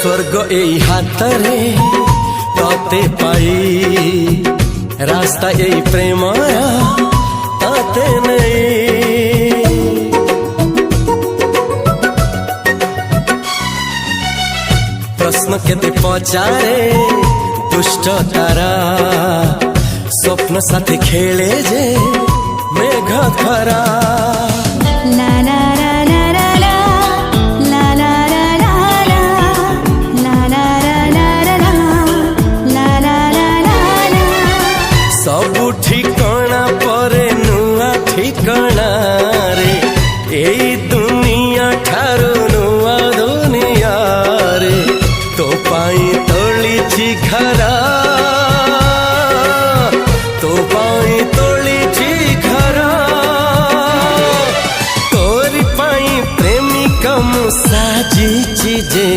स्वर्ग एई हातरे तते पाई रास्ता एई प्रेमया तते नहीं। प्रश्न केते पचारे दुष्ट तारा स्वप्न साथी खेले जे मेघ खरा। ला ला ला ला ला ला ला ला ला ला ला ला ला ला। सबु ठिकाना परे नुआ ठिकाना रे एई दुनिया ठारू नुआ दुनिया रे। तो पाई तोलिछि घरा तो पाई तोलिछि घरा तोरी पाई प्रेमिका मु साजिछि जे।